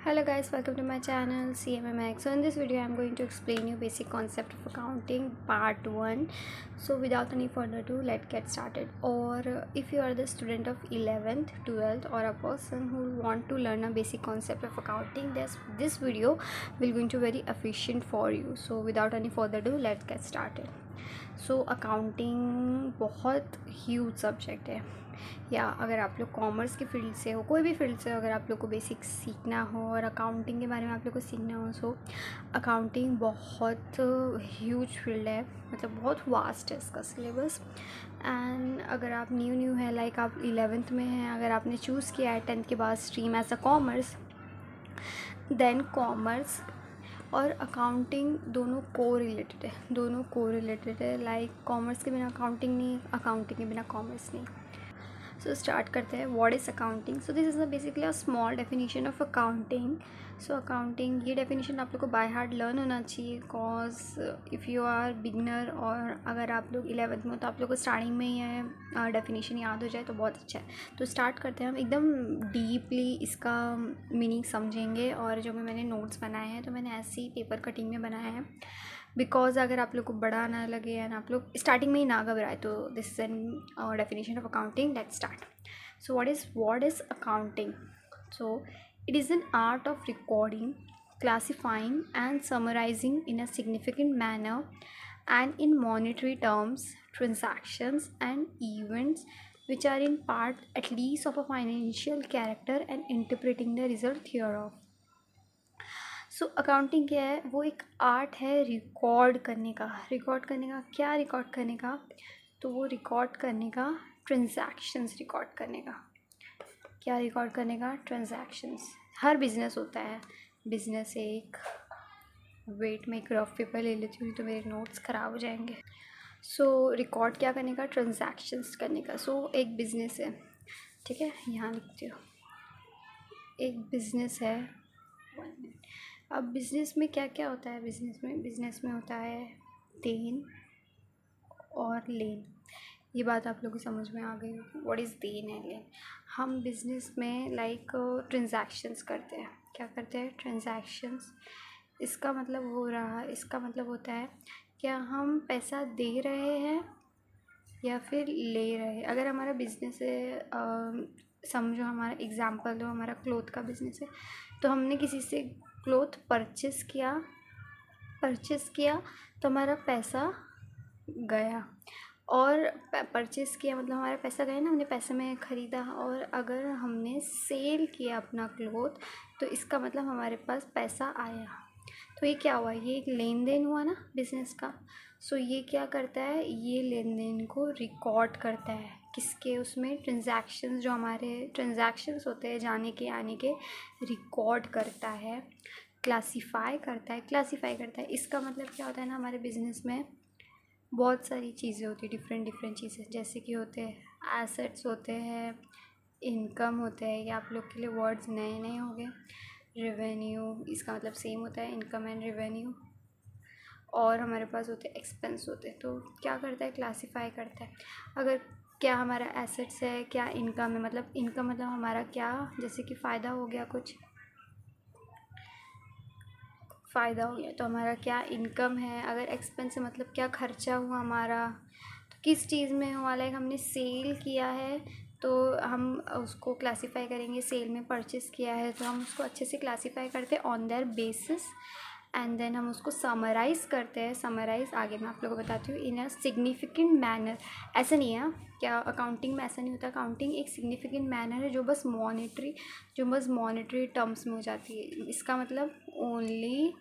Hello guys, welcome to my channel CMMX. So in this video I'm going to explain you basic concept of accounting part 1. So without any further ado, let's get started. Or if you are the student of 11th, 12th or a person who want to learn a basic concept of accounting, this video will going to very efficient for you. So without any further ado, let's get started. So accounting बहुत huge subject है, या अगर आप लोग commerce की field से हो, कोई भी फील्ड से अगर आप लोग को बेसिक सीखना हो और अकाउंटिंग के बारे में आप लोग को सीखना हो, सो अकाउंटिंग बहुत ह्यूज फील्ड है, मतलब बहुत वास्ट है इसका सिलेबस। एंड अगर आप न्यू है, लाइक आप 11th में हैं, अगर आपने चूज़ किया है 10th के बाद stream as a commerce, then commerce और अकाउंटिंग दोनों को रिलेटेड है। लाइक कॉमर्स के बिना अकाउंटिंग नहीं, अकाउंटिंग के बिना कॉमर्स नहीं। सो स्टार्ट करते हैं। What is accounting? So this is basically a small definition of accounting. So accounting, ये डेफिनेशन आप लोग को बाय हार्ट लर्न होना चाहिए, because if you are beginner और अगर आप लोग 11th में हो तो आप लोग को स्टार्टिंग में ही डेफिनेशन याद हो जाए तो बहुत अच्छा है। तो स्टार्ट करते हैं, हम एकदम डीपली इसका मीनिंग समझेंगे। और जो मैंने नोट्स बनाए हैं तो मैंने ऐसे ही पेपर कटिंग में बनाया है, बिकॉज अगर आप लोग को बड़ा ना लगे एंड आप लोग स्टार्टिंग में ही ना घबराए, तो this is an definition of accounting. Let's start. So what is accounting? So it is an art of recording, classifying and summarizing in a significant manner and in monetary terms transactions and events which are in part at least of a financial character and interpreting the result hereof. So accounting क्या है? वो एक art है record करने का। क्या record करने का? तो वो रिकॉर्ड करने का ट्रांजैक्शंस रिकॉर्ड करने का। क्या रिकॉर्ड करने का? ट्रांजैक्शंस। हर बिजनेस होता है। बिजनेस एक, वेट में एक रफ पेपर ले लेती हूँ तो मेरे नोट्स ख़राब हो जाएंगे। सो रिकॉर्ड क्या करने का? ट्रांजैक्शंस करने का। सो एक बिज़नेस है, ठीक है, यहाँ लिखती हूँ। एक बिज़नेस है। अब बिज़नेस में क्या क्या होता है? बिज़नेस में होता है देन और लेन। ये बात आप लोगों को समझ में आ गई होगी, व्हाट इज़ देन एंड लेन। हम बिज़नेस में लाइक ट्रांजैक्शंस करते हैं। क्या करते हैं? ट्रांजैक्शंस। इसका मतलब होता है क्या हम पैसा दे रहे हैं या फिर ले रहे हैं। अगर हमारा बिज़नेस है, समझो हमारा एग्ज़ाम्पल दो, हमारा क्लोथ का बिज़नेस है, तो हमने किसी से क्लोथ परचेस किया तो हमारा पैसा गया। और परचेस किया मतलब हमारा पैसा गया ना, हमने पैसे में ख़रीदा। और अगर हमने सेल किया अपना क्लोथ तो इसका मतलब हमारे पास पैसा आया। तो ये क्या हुआ? ये एक लेन देन हुआ ना बिज़नेस का। सो ये क्या करता है? ये लेन देन को रिकॉर्ड करता है। किसके? उसमें ट्रांजैक्शंस, जो हमारे ट्रांजैक्शंस होते हैं जाने के आने के, रिकॉर्ड करता है, क्लासीफाई करता है। इसका मतलब क्या होता है ना, हमारे बिज़नेस में बहुत सारी चीज़ें होती है, डिफरेंट चीज़ें, जैसे कि होते हैं एसेट्स, होते हैं इनकम, होते हैं, या आप लोग के लिए वर्ड्स नए हो गए। रेवेन्यू, इसका मतलब सेम होता है, इनकम एंड रेवेन्यू। और हमारे पास होते हैं एक्सपेंस होते हैं। तो क्या करता है? क्लासीफाई करता है। अगर क्या हमारा एसेट्स है, क्या इनकम है, मतलब इनकम मतलब हमारा क्या, जैसे कि फ़ायदा हो गया, कुछ फ़ायदा हो गया तो हमारा क्या इनकम है। अगर एक्सपेंस है मतलब क्या खर्चा हुआ हमारा, तो किस चीज़ में हुआ। लाइक हमने सेल किया है तो हम उसको क्लासीफाई करेंगे। सेल में परचेस किया है तो हम उसको अच्छे से क्लासीफाई करते हैं on their basis, and then हम उसको समराइज़ करते हैं। समराइज़ आगे मैं आप लोगों को बताती हूँ इन अ सिग्निफिकेंट मैनर। ऐसा नहीं है क्या, अकाउंटिंग में ऐसा नहीं होता। अकाउंटिंग एक सिग्निफिकेंट मैनर है जो बस मॉनेटरी टर्म्स में हो जाती है। इसका मतलब ओनली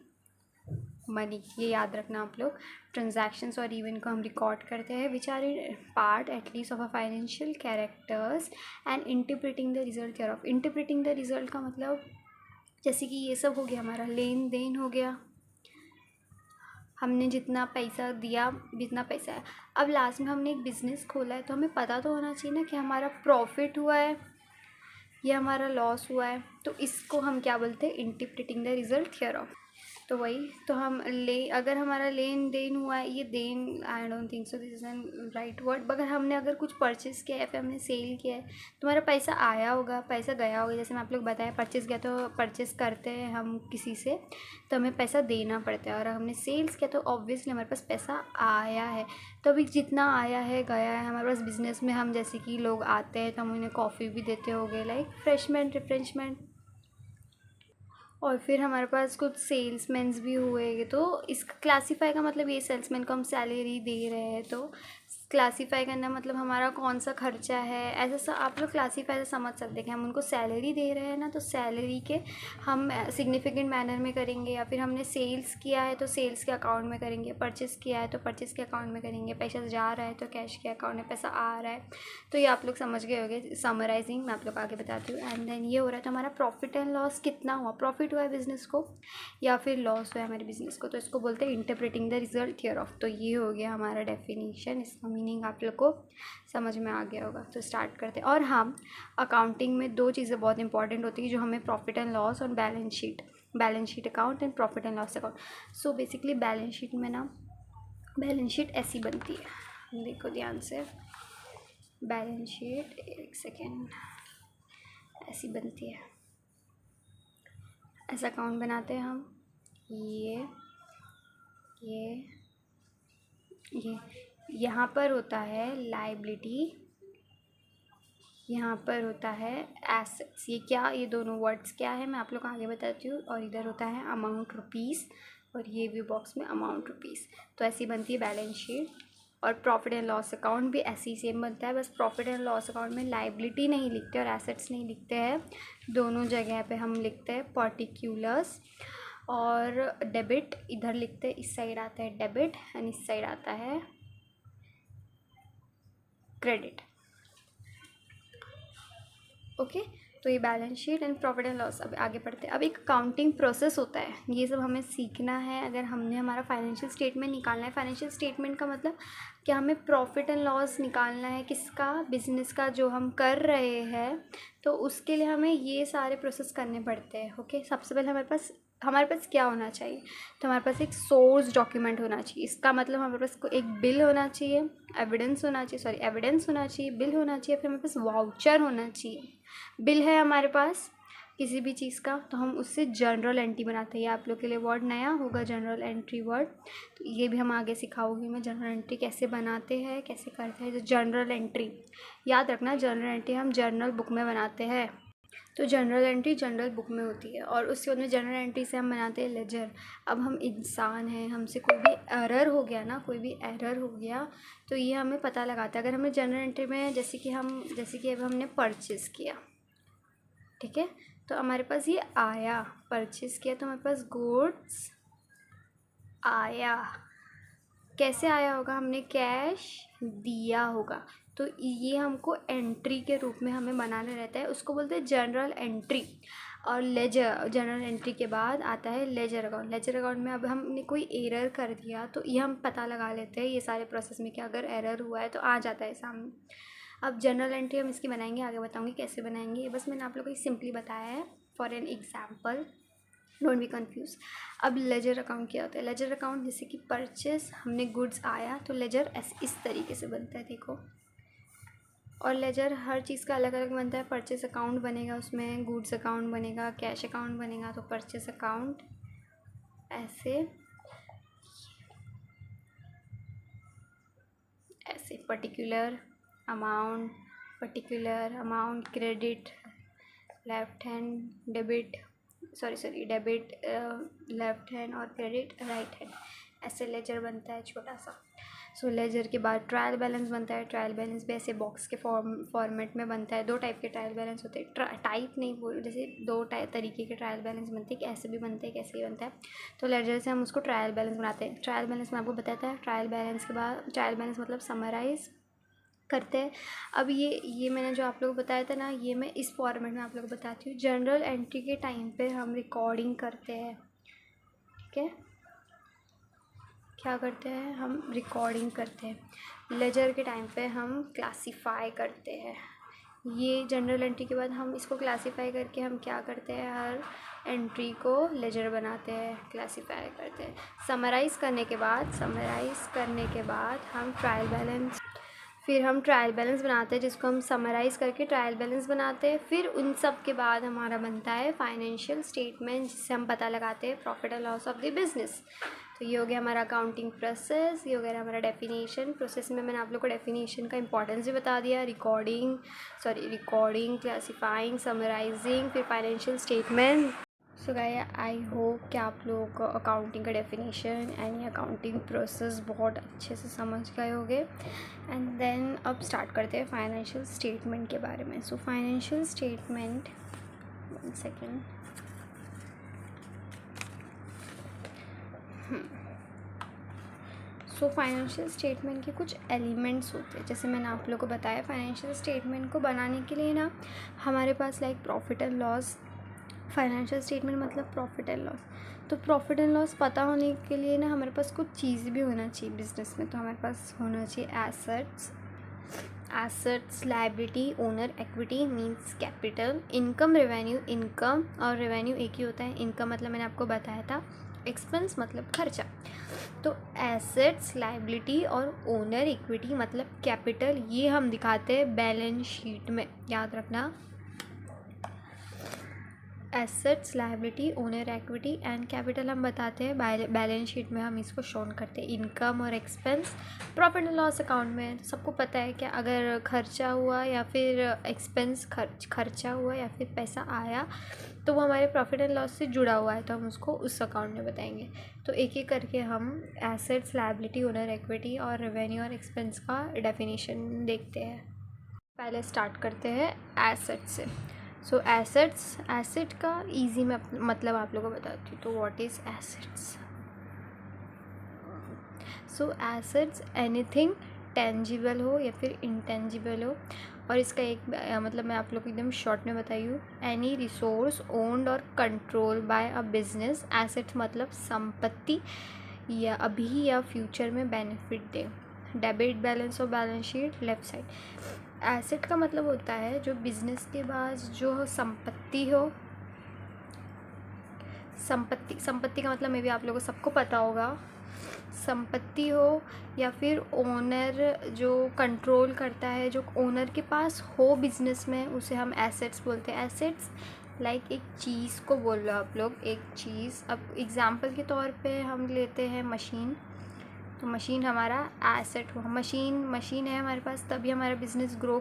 मनी, ये याद रखना आप लोग। ट्रांजैक्शंस और इवेंट को हम रिकॉर्ड करते हैं which are in part at least of a financial characters and interpreting the result care of. Interpreting the result का मतलब जैसे कि ये सब हो गया, हमारा लेन देन हो गया, हमने जितना पैसा दिया, जितना पैसा है। अब लास्ट में हमने एक बिज़नेस खोला है तो हमें पता तो होना चाहिए ना कि हमारा प्रॉफिट हुआ है या हमारा लॉस हुआ है। तो इसको हम क्या बोलते हैं? Interpreting the result here of. तो वही, तो हम ले अगर हमारा लेन देन हुआ है, ये then I don't think so this is an right word, अगर हमने अगर कुछ परचेज़ किया है फिर हमने सेल किया है, तुम्हारा पैसा आया होगा, पैसा गया होगा। जैसे मैं आप लोग बताया परचेज़ किया तो परचेज़ करते हैं हम किसी से तो हमें पैसा देना पड़ता है, और हमने सेल्स किया तो ऑब्वियसली हमारे पास पैसा आया है। तो अभी जितना आया है गया है हमारे पास बिज़नेस में, हम जैसे कि लोग आते हैं तो हम उन्हें कॉफ़ी भी देते होंगे, लाइक फ्रेशमेंट रिफ्रेशमेंट, और फिर हमारे पास कुछ सेल्समैन्स भी हुए। तो इसका क्लासीफाई का मतलब ये, सेल्समैन को हम सैलरी दे रहे हैं तो क्लासीफाई करना मतलब हमारा कौन सा खर्चा है, ऐसा आप लोग क्लासीफाई से समझ सकते हैं कि हम उनको सैलरी दे रहे हैं ना, तो सैलरी के हम सिग्निफिकेंट मैनर में करेंगे, या फिर हमने सेल्स किया है तो सेल्स के अकाउंट में करेंगे, परचेज़ किया है तो परचेज़ के अकाउंट में करेंगे, पैसा जा रहा है तो कैश के अकाउंट में पैसा आ रहा है। तो ये आप लोग समझ गए होंगे, समराइजिंग मैं आप लोग आगे बताती हूँ। एंड देन ये हो रहा है तो हमारा प्रॉफिट एंड लॉस कितना हुआ, प्रॉफिट हुआ है बिज़नेस को या फिर लॉस हुआ है हमारे बिज़नेस को, तो इसको बोलते हैं interpreting the result here of. तो ये हो गया हमारा डेफिनेशन, इसका मीनिंग आप लोग को समझ में आ गया होगा। तो स्टार्ट करते हैं। और हाँ, अकाउंटिंग में दो चीज़ें बहुत इंपॉर्टेंट होती है जो हमें प्रॉफिट एंड लॉस और balance sheet account and profit and loss account. So basically balance sheet में ना, बैलेंस शीट ऐसी बनती है, देखो ध्यान से, बैलेंस शीट एक सेकेंड ऐसी बनती है, ऐसा अकाउंट बनाते हैं हम, ये यहाँ पर होता है लाइबिलिटी, यहाँ पर होता है एसेट्स। ये क्या, ये दोनों वर्ड्स क्या है मैं आप लोग को आगे बताती हूँ। और इधर होता है अमाउंट रुपीज़, और ये भी बॉक्स में अमाउंट रुपीज़। तो ऐसी बनती है बैलेंस शीट। और प्रॉफिट एंड लॉस अकाउंट भी ऐसे ही सेम बनता है, बस प्रॉफिट एंड लॉस अकाउंट में लाइबिलिटी नहीं लिखते और एसेट्स नहीं लिखते हैं, दोनों जगह पे हम लिखते हैं पर्टिकुलर्स। और डेबिट इधर लिखते हैं, इस साइड आता है डेबिट एंड इस साइड आता है क्रेडिट। ओके, तो ये balance sheet and profit and loss. अब आगे बढ़ते हैं। अब एक अकाउंटिंग प्रोसेस होता है, ये सब हमें सीखना है अगर हमने हमारा फाइनेंशियल स्टेटमेंट निकालना है। फाइनेंशियल स्टेटमेंट का मतलब कि हमें प्रॉफिट एंड लॉस निकालना है किसका, बिजनेस का जो हम कर रहे हैं, तो उसके लिए हमें ये सारे प्रोसेस करने पड़ते हैं। ओके, सबसे पहले हमारे पास क्या होना चाहिए, तो हमारे पास एक सोर्स डॉक्यूमेंट होना चाहिए। इसका मतलब हमारे पास एक बिल होना चाहिए, एविडेंस होना चाहिए, बिल होना चाहिए, फिर हमारे पास वाउचर होना चाहिए। बिल है हमारे पास किसी भी चीज़ का तो हम उससे जर्नल एंट्री बनाते हैं। ये आप लोग के लिए वर्ड नया होगा, जर्नल एंट्री वर्ड, तो ये भी हम आगे सिखाऊंगी मैं, जर्नल एंट्री कैसे बनाते हैं, कैसे करते हैं। तो जर्नल एंट्री याद रखना, जर्नल एंट्री हम जर्नल बुक में बनाते हैं। तो जनरल एंट्री जनरल बुक में होती है, और उसके बाद में जनरल एंट्री से हम बनाते हैं लेजर। अब हम इंसान हैं, हमसे कोई भी एरर हो गया ना, कोई भी एरर हो गया तो ये हमें पता लगाता है। अगर हमें जनरल एंट्री में जैसे कि अब हमने परचेज़ किया, ठीक है, तो हमारे पास ये आया, परचेज़ किया तो हमारे पास गुड्स आया। कैसे आया होगा, हमने कैश दिया होगा, तो ये हमको एंट्री के रूप में हमें बनाना रहता है, उसको बोलते हैं जनरल एंट्री। और लेजर, जनरल एंट्री के बाद आता है लेजर अकाउंट। लेजर अकाउंट में अब हमने कोई एरर कर दिया तो ये हम पता लगा लेते हैं ये सारे प्रोसेस में कि अगर एरर हुआ है तो आ जाता है सामने। अब जनरल एंट्री हम इसकी बनाएंगे, आगे बताऊंगी कैसे बनाएंगे, ये बस मैंने आप लोगों को सिंपली बताया है for an example, don't be confuse. अब लेजर अकाउंट क्या होता है, लेजर अकाउंट जैसे कि परचेस, हमने गुड्स आया तो लेजर इस तरीके से बनता है, देखो। और लेजर हर चीज़ का अलग अलग बनता है, परचेस अकाउंट बनेगा, उसमें गुड्स अकाउंट बनेगा, कैश अकाउंट बनेगा। तो परचेस अकाउंट ऐसे particular amount credit left hand, debit debit left hand और क्रेडिट राइट हैंड, ऐसे लेजर बनता है छोटा सा। सो लेजर के बाद ट्रायल बैलेंस बनता है। ट्रायल बैलेंस भी ऐसे बॉक्स के फॉर्मेट में बनता है। दो टाइप के ट्रायल बैलेंस होते हैं, टाइप नहीं बोल, जैसे दो तरीके के ट्रायल बैलेंस बनते हैं, कि ऐसे भी बनते हैं, कैसे भी बनता है। तो लेजर से हम उसको ट्रायल बैलेंस बनाते हैं। ट्रायल बैलेंस में आपको बताता है, ट्रायल बैलेंस के बाद, ट्रायल बैलेंस मतलब समराइज़ करते हैं। अब ये मैंने जो आप लोगों को बताया था ना, ये मैं इस फॉर्मेट में आप लोगों को बताती हूँ। जनरल एंट्री के टाइम पे हम रिकॉर्डिंग करते हैं, ठीक है, क्या करते हैं, हम रिकॉर्डिंग करते हैं। लेजर के टाइम पे हम क्लासीफाई करते हैं। ये जनरल एंट्री के बाद हम इसको क्लासीफाई करके हम क्या करते हैं, हर एंट्री को लेजर बनाते हैं, क्लासीफाई करते हैं। समराइज़ करने के बाद हम ट्रायल बैलेंस, फिर हम ट्रायल बैलेंस बनाते हैं जिसको हम समराइज़ करके ट्रायल बैलेंस बनाते हैं। फिर उन सब के बाद हमारा बनता है फाइनेंशियल स्टेटमेंट, जिससे हम पता लगाते हैं profit and loss of the business. तो ये हो गया हमारा अकाउंटिंग प्रोसेस, ये हो गया हमारा डेफिनेशन। प्रोसेस में मैंने आप लोग को डेफिनेशन का इंपॉर्टेंस भी बता दिया, रिकॉर्डिंग, क्लासीफाइंग, समराइजिंग, फिर financial statement. So guys, I hope कि आप लोगों को अकाउंटिंग का डेफिनेशन एंड अकाउंटिंग प्रोसेस बहुत अच्छे से समझ गए होंगे। एंड देन अब स्टार्ट करते हैं फाइनेंशियल स्टेटमेंट के बारे में। So financial statement, 1 second. So financial statement के कुछ एलिमेंट्स होते हैं। जैसे मैंने आप लोगों को बताया, फाइनेंशियल स्टेटमेंट को बनाने के लिए ना हमारे पास like profit and loss, financial statement मतलब प्रॉफिट एंड लॉस। तो प्रॉफिट एंड लॉस पता होने के लिए ना हमारे पास कुछ चीज़ भी होना चाहिए बिजनेस में। तो हमारे पास होना चाहिए assets, liability, owner equity means capital, income, revenue. Income और रेवेन्यू एक ही होता है। इनकम मतलब मैंने आपको बताया था, एक्सपेंस मतलब खर्चा। तो एसेट्स, लायबिलिटी और ओनर इक्विटी मतलब कैपिटल, ये हम दिखाते हैं बैलेंस शीट में, याद रखना। Assets, liability, owner equity and capital हम बताते हैं बैलेंस शीट में, हम इसको शोन करते हैं। इनकम और expense profit and loss account में तो सबको पता है कि अगर खर्चा हुआ या फिर एक्सपेंस खर्चा हुआ या फिर पैसा आया तो वो हमारे प्रॉफिट एंड लॉस से जुड़ा हुआ है, तो हम उसको उस अकाउंट में बताएंगे। तो एक एक करके हम एसेट्स, लायबिलिटी, ओनर इक्विटी और रेवेन्यू और एक्सपेंस का डेफिनेशन देखते हैं। पहले स्टार्ट करते हैं एसेट से। सो एसेट का इजी में मतलब आप लोगों को बताती हूँ। तो what is assets? So assets anything tangible हो या फिर इंटेंजिबल हो, और इसका एक मतलब मैं आप लोग को एकदम शॉर्ट में बताई हूँ। एनी रिसोर्स ओन्ड और control by a business. Asset मतलब संपत्ति या अभी या फ्यूचर में बेनिफिट दे। डेबिट बैलेंस और balance sheet left side. Asset का मतलब होता है जो बिजनेस के बाद जो संपत्ति हो। संपत्ति का मतलब मे भी आप लोगों को सबको पता होगा, संपत्ति हो या फिर ओनर जो कंट्रोल करता है, जो ओनर के पास हो बिजनेस में, उसे हम एसेट्स बोलते हैं। एसेट्स लाइक एक चीज़ को बोल लो आप लोग, एक चीज़। अब एग्जांपल के तौर पे हम लेते हैं मशीन। तो मशीन हमारा एसेट हुआ। मशीन है हमारे पास, तभी हमारा बिज़नेस ग्रो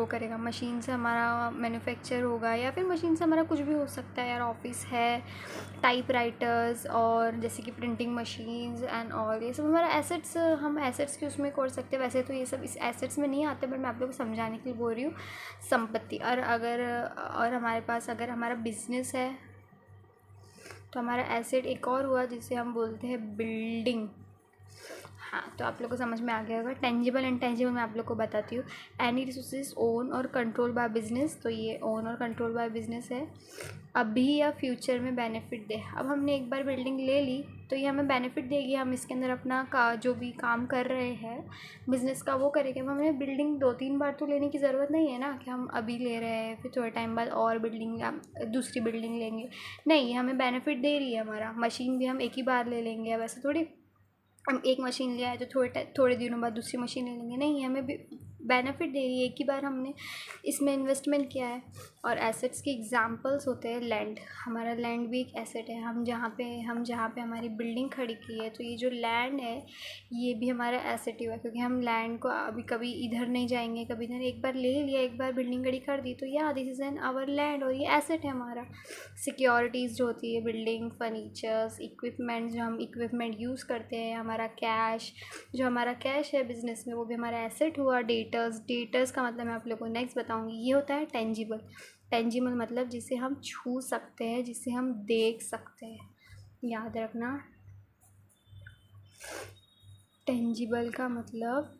करेगा, मशीन से हमारा मैन्युफैक्चर होगा या फिर मशीन से हमारा कुछ भी हो सकता है यार। ऑफिस है, टाइपराइटर्स और जैसे कि प्रिंटिंग मशीन्स एंड ऑल, ये सब हमारा एसेट्स, हम एसेट्स के उसमें कर सकते हैं। वैसे तो ये सब इस एसेट्स में नहीं आते, बट मैं आप लोगों को समझाने के लिए बोल रही हूँ संपत्ति। और हमारे पास अगर हमारा बिजनेस है तो हमारा एसेट एक और हुआ जिसे हम बोलते हैं बिल्डिंग। हाँ, तो आप लोग को समझ में आ गया होगा। टेंजिबल एंड टेंजिबल मैं आप लोग को बताती हूँ। एनी रिसोर्सेज ओन और कंट्रोल बाय बिजनेस, तो ये ओन और कंट्रोल बाय बिजनेस है, अभी या फ्यूचर में बेनिफिट दे। अब हमने एक बार बिल्डिंग ले ली तो ये हमें बेनिफिट देगी, हम इसके अंदर अपना जो भी काम कर रहे हैं बिज़नेस का वो करेंगे। अब हमें बिल्डिंग 2-3 बार तो लेने की ज़रूरत नहीं है ना, कि हम अभी ले रहे हैं फिर थोड़े टाइम बाद और दूसरी बिल्डिंग लेंगे। नहीं, हमें बेनिफिट दे रही है। हमारा मशीन भी हम एक ही बार ले लेंगे, अब ऐसे थोड़ी हम एक मशीन लिया है तो थोड़े दिनों बाद दूसरी मशीन ले लेंगे। नहीं, हमें बेनिफिट दे रही है, एक ही बार हमने इसमें इन्वेस्टमेंट किया है। और एसेट्स के एग्जांपल्स होते हैं लैंड। हमारा लैंड भी एक एसेट है। हम जहाँ पे हमारी बिल्डिंग खड़ी की है, तो ये जो लैंड है ये भी हमारा एसेट ही हुआ, क्योंकि हम लैंड को अभी कभी इधर नहीं जाएंगे, कभी इधर, एक बार ले लिया, एक बार बिल्डिंग खड़ी कर दी, तो या this is an hour land और ये एसेट है हमारा। सिक्योरिटीज़ जो होती है, बिल्डिंग, फर्नीचर्स, इक्विपमेंट, जो हम इक्विपमेंट यूज़ करते हैं, हमारा कैश, जो हमारा कैश है बिजनेस में, वो भी हमारा एसेट हुआ। डेटर्स का मतलब मैं आप लोगों को नेक्स्ट बताऊंगी। ये होता है टेंजिबल मतलब जिसे हम छू सकते हैं, जिसे हम देख सकते हैं, याद रखना। टेंजिबल का मतलब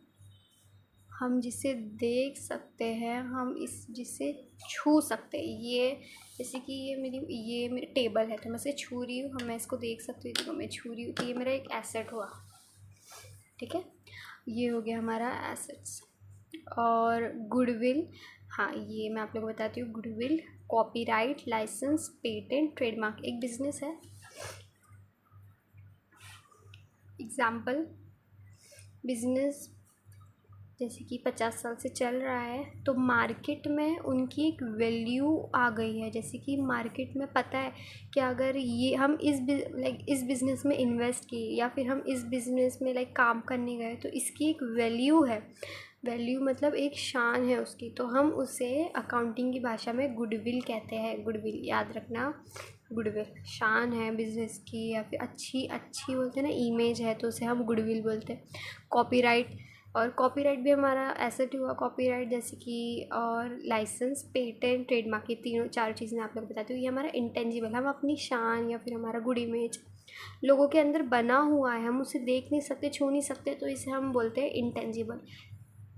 हम जिसे देख सकते हैं, हम जिसे छू सकते हैं। ये जैसे कि ये मेरी टेबल है, तो मैं इसे छू रही हूँ, मैं इसको देख सकती हूँ, तो मैं छू रही हूँ, तो ये मेरा एक एसेट हुआ। ठीक है, ये हो गया हमारा एसेट्स। और गुडविल, हाँ, ये मैं आप लोगों को बताती हूँ। Goodwill, copyright, licence, patent, trademark एक बिजनेस है। एग्जाम्पल, बिजनेस जैसे कि 50 साल से चल रहा है, तो मार्केट में उनकी एक वैल्यू आ गई है। जैसे कि मार्केट में पता है कि अगर ये हम इस बिज़नेस में इन्वेस्ट किए या फिर हम इस बिज़नेस में काम करने गए, तो इसकी एक वैल्यू है। वैल्यू मतलब एक शान है उसकी, तो हम उसे अकाउंटिंग की भाषा में गुडविल कहते हैं। गुडविल याद रखना, गुडविल शान है बिज़नेस की, या फिर अच्छी अच्छी बोलते हैं ना, इमेज है, तो उसे हम गुडविल बोलते हैं। कॉपीराइट, और कॉपीराइट भी हमारा एसेट हुआ। कॉपीराइट जैसे कि, और लाइसेंस, पेटेंट, ट्रेडमार्क, ये तीनों चार चीज़ें आप लोग बताती हूँ। ये हमारा इंटेंजिबल, हम अपनी शान या फिर हमारा गुड इमेज लोगों के अंदर बना हुआ है, हम उसे देख नहीं सकते, छू नहीं सकते, तो इसे हम बोलते हैं इंटेंजिबल।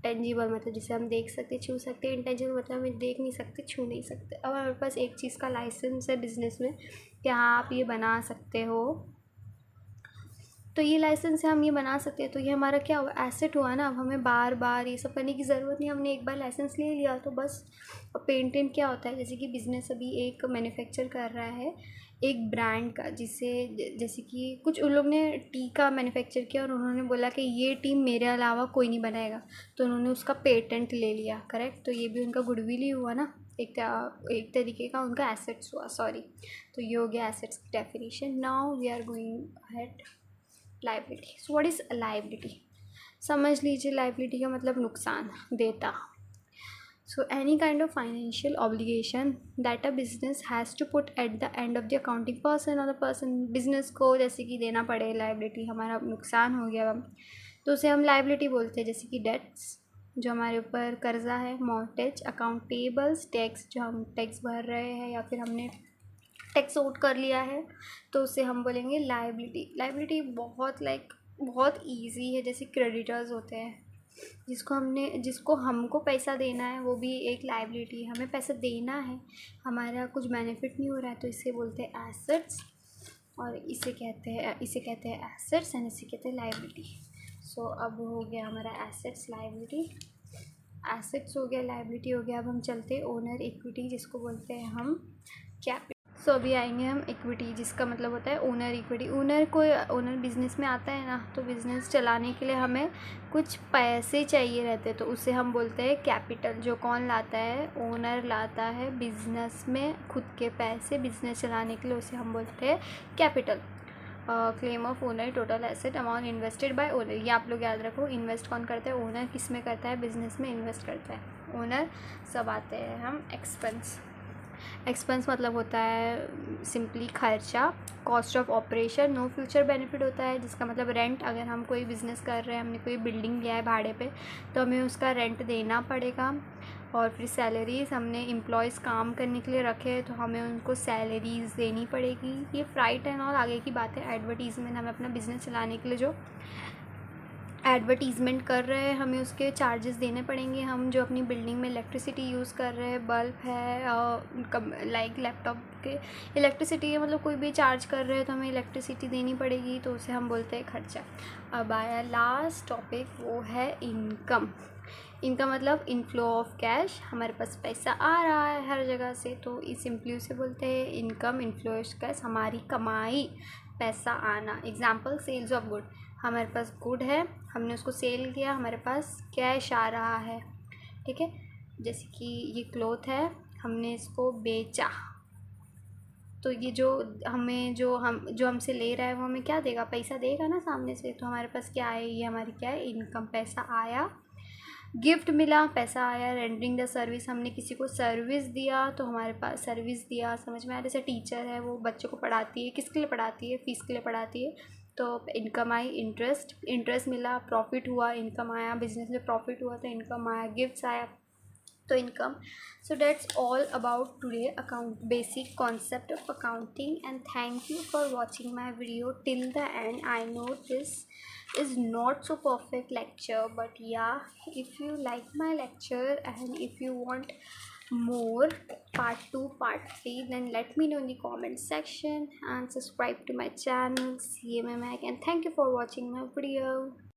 टेंजिबल मतलब जिसे हम देख सकते, छू सकते। इंटेंजिबल मतलब हम देख नहीं सकते, छू नहीं सकते। अब हमारे पास एक चीज़ का लाइसेंस है बिज़नेस में कि हाँ आप ये बना सकते हो, तो ये लाइसेंस से हम ये बना सकते हैं, तो ये हमारा क्या हुआ, एसेट हुआ ना। अब हमें बार बार ये सब करने की ज़रूरत नहीं, हमने एक बार लाइसेंस ले लिया तो बस। और पेटेंट क्या होता है, जैसे कि बिज़नेस अभी एक मैन्युफैक्चर कर रहा है एक ब्रांड का, जिसे जैसे कि कुछ उन लोग ने टी का मैन्युफैक्चर किया और उन्होंने बोला कि ये टी मेरे अलावा कोई नहीं बनाएगा, तो उन्होंने उसका पेटेंट ले लिया, करेक्ट। तो ये भी उनका गुडविल ही हुआ ना, एक तरीके का उनका एसेट्स हुआ, सॉरी। तो ये हो गया एसेट्स की definition. Now we are going ahead, liability. So what is liability, समझ लीजिए। लाइबिलिटी का मतलब नुकसान, देता। So any kind of financial obligation that a business has to put at the end of the accounting person, और the person business को जैसे कि देना पड़े। लाइबिलिटी हमारा नुकसान हो गया, तो उसे हम लाइबिलिटी बोलते हैं। जैसे कि डेट्स, जो हमारे ऊपर कर्जा है, मॉर्टेज, अकाउंट पेबल्स, टैक्स, जो हम टैक्स भर रहे हैं या फिर हमने टैक्स आउट कर लिया है, तो उसे हम बोलेंगे लाइबिलिटी। लाइबिलिटी बहुत ईजी है। जैसे क्रेडिटर्स होते हैं, जिसको हमको पैसा देना है, वो भी एक लाइबिलिटी है। हमें पैसा देना है, हमारा कुछ बेनिफिट नहीं हो रहा है, तो इसे बोलते हैं एसेट्स, और इसे कहते हैं एसेट्स, एंड इसे कहते हैं लाइबिलिटी। सो अब हो गया हमारा एसेट्स, लाइबिलिटी। एसेट्स हो गया, लाइबिलिटी हो गया। अब हम चलते हैं ओनर इक्विटी, जिसको बोलते हैं हम कैपिटल। सो अभी आएंगे हम इक्विटी, जिसका मतलब होता है ओनर इक्विटी। ओनर बिजनेस में आता है ना, तो बिज़नेस चलाने के लिए हमें कुछ पैसे चाहिए रहते हैं, तो उसे हम बोलते हैं कैपिटल। जो कौन लाता है, ओनर लाता है बिजनेस में खुद के पैसे बिजनेस चलाने के लिए, उसे हम बोलते हैं capital. Claim of owner, total asset, amount invested bye owner. ये आप लोग याद रखो, इन्वेस्ट कौन करता है, ओनर। किस में करता है, बिजनेस में इन्वेस्ट करता है ओनर। सब आते हैं हम एक्सपेंस। एक्सपेंस मतलब होता है सिंपली खर्चा। Cost of operation, no future benefit होता है, जिसका मतलब रेंट। अगर हम कोई बिज़नेस कर रहे हैं, हमने कोई बिल्डिंग लिया है भाड़े पे, तो हमें उसका रेंट देना पड़ेगा। और फिर सैलरीज, हमने एम्प्लॉयज़ काम करने के लिए रखे हैं, तो हमें उनको सैलरीज़ देनी पड़ेगी। ये फ्राइट एंड और आगे की बात है। एडवर्टीज़मेंट, हमें अपना बिज़नेस चलाने के लिए जो एडवर्टीज़मेंट कर रहे हैं, हमें उसके चार्जेस देने पड़ेंगे। हम जो अपनी बिल्डिंग में इलेक्ट्रिसिटी यूज़ कर रहे हैं, बल्ब है, लाइक लैपटॉप के इलेक्ट्रिसिटी है, मतलब कोई भी चार्ज कर रहे हैं, तो हमें इलेक्ट्रिसिटी देनी पड़ेगी, तो उसे हम बोलते हैं खर्चा। अब आया लास्ट टॉपिक, वो है इनकम। इनकम मतलब इनफ्लो ऑफ कैश, हमारे पास पैसा आ रहा है हर जगह से, तो इस सिंपली उसे बोलते हैं इनकम। इनफ्लो ऑफ कैश, हमारी कमाई, पैसा आना। एग्जाम्पल, सेल्स ऑफ गुड, हमारे पास गुड है, हमने उसको सेल किया, हमारे पास कैश आ रहा है, ठीक है। जैसे कि ये क्लॉथ है, हमने इसको बेचा, तो ये जो हमसे ले रहा है, वो हमें क्या देगा, पैसा देगा ना सामने से। तो हमारे पास क्या है, ये हमारी क्या है, इनकम, पैसा आया। गिफ्ट मिला, पैसा आया। रेंडरिंग द सर्विस, हमने किसी को सर्विस दिया, तो हमारे पास सर्विस दिया, समझ में आया। जैसे टीचर है, वो बच्चों को पढ़ाती है, किसके लिए पढ़ाती है, फीस के लिए पढ़ाती है, तो इनकम आई। इंटरेस्ट मिला, प्रॉफिट हुआ, इनकम आया। बिजनेस में प्रॉफिट हुआ तो इनकम आया, गिफ्ट्स आया, तो income. So that's all about today basic concept of accounting, and thank you for watching my video till the end. I know this is not so perfect lecture, but yeah, if you like my lecture and if you want more part 2, part 3, then let me know in the comment section, and subscribe to my channel CMA Mag, and thank you for watching my video.